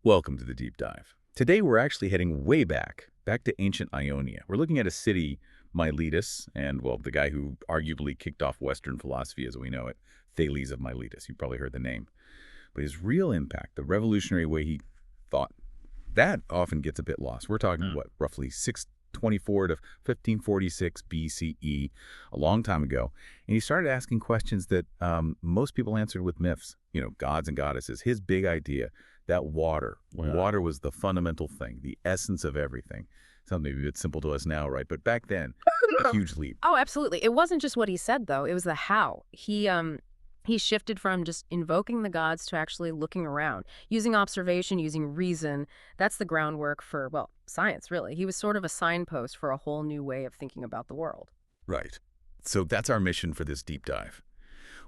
Welcome to the Deep Dive. Today we're actually heading way back to ancient Ionia. We're looking at a city, Miletus, and, well, the guy who arguably kicked off Western philosophy as we know it, Thales of Miletus. You've probably heard the name. But his real impact, the revolutionary way he thought, that often gets a bit lost. We're talking, roughly 624 to 1546 BCE, a long time ago. And he started asking questions that most people answered with myths, gods and goddesses. His big idea, that water was the fundamental thing, the essence of everything. Sounds maybe a bit simple to us now, right? But back then, a huge leap. Oh, absolutely. It wasn't just what he said, though. It was the how. He shifted from just invoking the gods to actually looking around, using observation, using reason. That's the groundwork for, well, science, really. He was sort of a signpost for a whole new way of thinking about the world. Right. So that's our mission for this deep dive.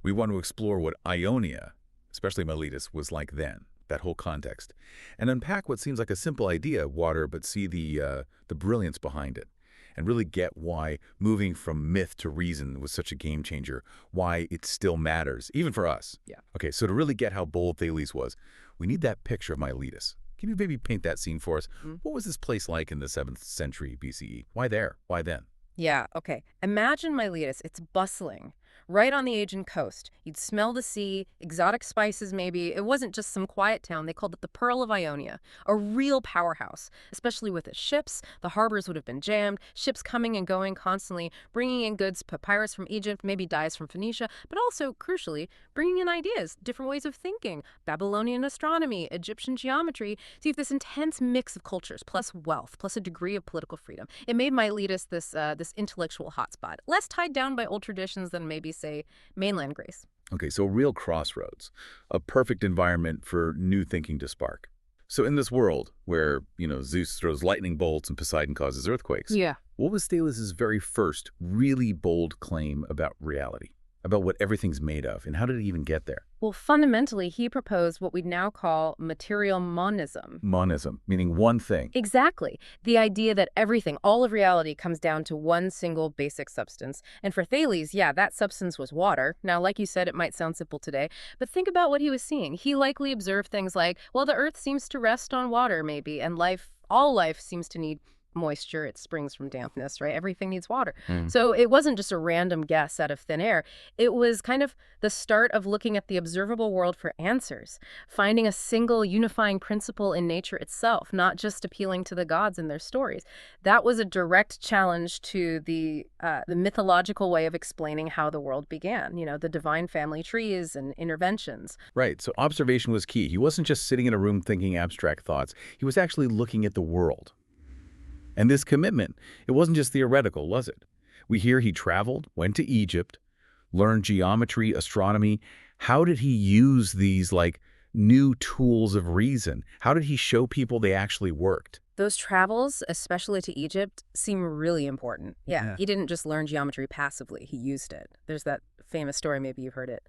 We want to explore what Ionia, especially Miletus, was like then, that whole context, and unpack what seems like a simple idea, water, but see the brilliance behind it, and really get why moving from myth to reason was such a game changer, why it still matters, even for us. Yeah. Okay, so to really get how bold Thales was, we need that picture of Miletus. Can you maybe paint that scene for us? What was this place like in the 7th century BCE? Why there? Why then? Yeah, okay. Imagine Miletus. It's bustling. Right on the Aegean coast. You'd smell the sea, exotic spices maybe. It wasn't just some quiet town. They called it the Pearl of Ionia, a real powerhouse, especially with its ships. The harbors would have been jammed, ships coming and going constantly, bringing in goods, papyrus from Egypt, maybe dyes from Phoenicia, but also, crucially, bringing in ideas, different ways of thinking, Babylonian astronomy, Egyptian geometry. So you have this intense mix of cultures, plus wealth, plus a degree of political freedom. It made Miletus this intellectual hotspot, less tied down by old traditions than maybe, say, mainland Greece. Okay, so real crossroads, a perfect environment for new thinking to spark. So in this world where, Zeus throws lightning bolts and Poseidon causes earthquakes, Yeah. what was Thales' very first really bold claim about reality, about what everything's made of, and how did it even get there? Well, fundamentally, he proposed what we'd now call material monism. Monism, meaning one thing. Exactly. The idea that everything, all of reality, comes down to one single basic substance. And for Thales, yeah, that substance was water. Now, like you said, it might sound simple today, but think about what he was seeing. He likely observed things like, well, the earth seems to rest on water, maybe, and all life seems to need moisture. It springs from dampness, right? Everything needs water. So it wasn't just a random guess out of thin air. It was kind of the start of looking at the observable world for answers, finding a single unifying principle in nature itself, not just appealing to the gods and their stories. That was a direct challenge to the mythological way of explaining how the world began, the divine family trees and interventions. Right, so observation was key. He wasn't just sitting in a room thinking abstract thoughts. He was actually looking at the world. And this commitment, it wasn't just theoretical, was it? We hear he traveled, went to Egypt, learned geometry, astronomy. How did he use these, new tools of reason? How did he show people they actually worked? Those travels, especially to Egypt, seem really important. Yeah, he didn't just learn geometry passively. He used it. There's that famous story, maybe you've heard it,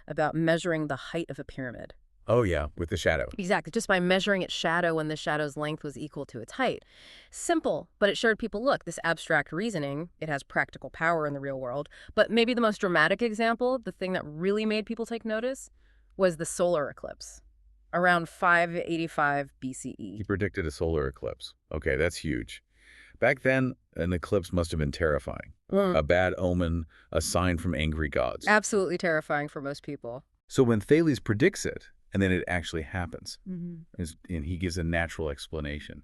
about measuring the height of a pyramid. Oh, yeah, with the shadow. Exactly, just by measuring its shadow when the shadow's length was equal to its height. Simple, but it showed people, look, this abstract reasoning, it has practical power in the real world. But maybe the most dramatic example, the thing that really made people take notice, was the solar eclipse, around 585 BCE. He predicted a solar eclipse. Okay, that's huge. Back then, an eclipse must have been terrifying. A bad omen, a sign from angry gods. Absolutely terrifying for most people. So when Thales predicts it, and then it actually happens, Mm-hmm. and he gives a natural explanation,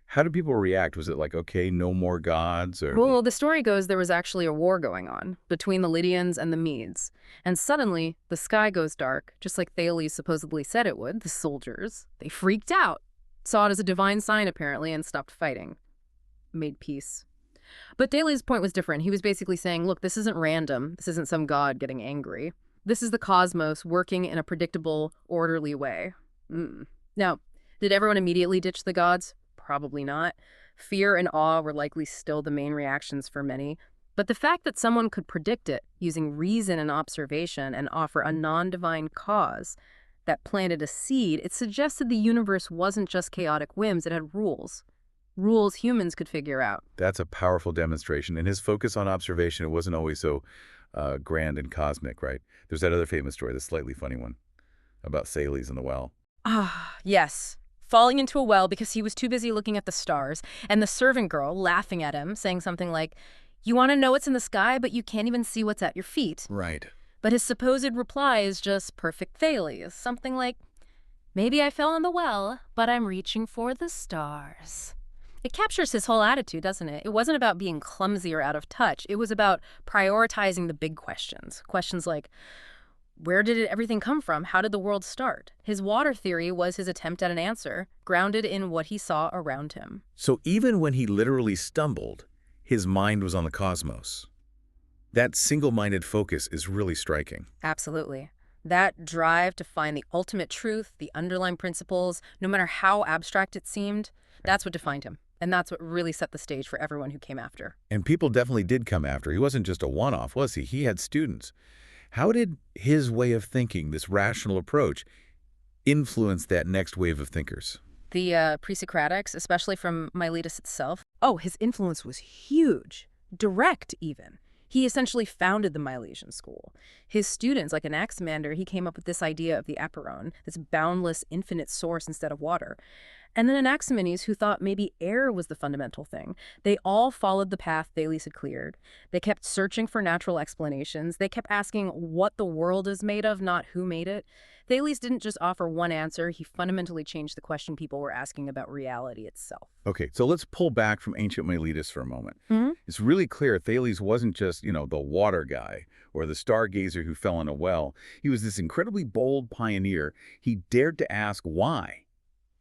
how do people react? Was it like, okay, no more gods? Or Well, the story goes there was actually a war going on between the Lydians and the Medes. And suddenly, the sky goes dark, just like Thales supposedly said it would. The soldiers, they freaked out, saw it as a divine sign, apparently, and stopped fighting. Made peace. But Thales' point was different. He was basically saying, look, this isn't random. This isn't some god getting angry. This is the cosmos working in a predictable, orderly way. Now, did everyone immediately ditch the gods? Probably not. Fear and awe were likely still the main reactions for many. But the fact that someone could predict it using reason and observation and offer a non-divine cause that planted a seed, it suggested the universe wasn't just chaotic whims, it had rules. Rules humans could figure out. That's a powerful demonstration. And his focus on observation, it wasn't always so grand and cosmic, right? There's that other famous story, the slightly funny one, about Thales and the well. Ah, yes. Falling into a well because he was too busy looking at the stars, and the servant girl laughing at him, saying something like, "You want to know what's in the sky, but you can't even see what's at your feet." Right. But his supposed reply is just perfect Thales, something like, "Maybe I fell in the well, but I'm reaching for the stars." It captures his whole attitude, doesn't it? It wasn't about being clumsy or out of touch. It was about prioritizing the big questions. Questions like, where did everything come from? How did the world start? His water theory was his attempt at an answer, grounded in what he saw around him. So even when he literally stumbled, his mind was on the cosmos. That single-minded focus is really striking. Absolutely. That drive to find the ultimate truth, the underlying principles, no matter how abstract it seemed, that's what defined him. And that's what really set the stage for everyone who came after. And people definitely did come after. He wasn't just a one-off, was he? He had students. How did his way of thinking, this rational approach, influence that next wave of thinkers? The pre-Socratics, especially from Miletus itself, oh, his influence was huge, direct even. He essentially founded the Milesian school. His students, like Anaximander, he came up with this idea of the apeiron, this boundless, infinite source instead of water. And then Anaximenes, who thought maybe air was the fundamental thing. They all followed the path Thales had cleared. They kept searching for natural explanations. They kept asking what the world is made of, not who made it. Thales didn't just offer one answer. He fundamentally changed the question people were asking about reality itself. Okay, so let's pull back from ancient Miletus for a moment. Hmm. It's really clear Thales wasn't just, the water guy or the stargazer who fell in a well. He was this incredibly bold pioneer. He dared to ask why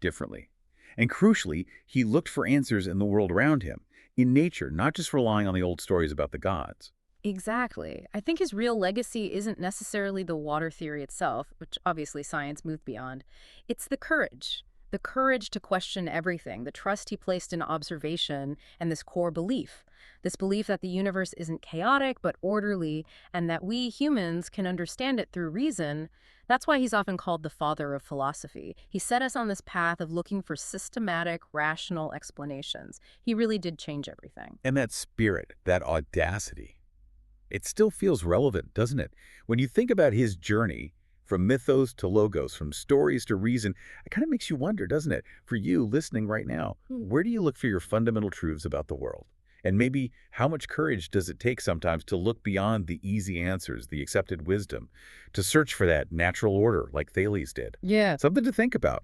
differently. And crucially, he looked for answers in the world around him, in nature, not just relying on the old stories about the gods. Exactly. I think his real legacy isn't necessarily the water theory itself, which obviously science moved beyond. It's the courage. The courage to question everything, the trust he placed in observation, and this core belief. This belief that the universe isn't chaotic but orderly, and that we humans can understand it through reason. That's why he's often called the father of philosophy. He set us on this path of looking for systematic, rational explanations. He really did change everything. And that spirit, that audacity, it still feels relevant, doesn't it? When you think about his journey from mythos to logos, from stories to reason, it kind of makes you wonder, doesn't it? For you listening right now, where do you look for your fundamental truths about the world? And maybe how much courage does it take sometimes to look beyond the easy answers, the accepted wisdom, to search for that natural order like Thales did? Yeah. Something to think about.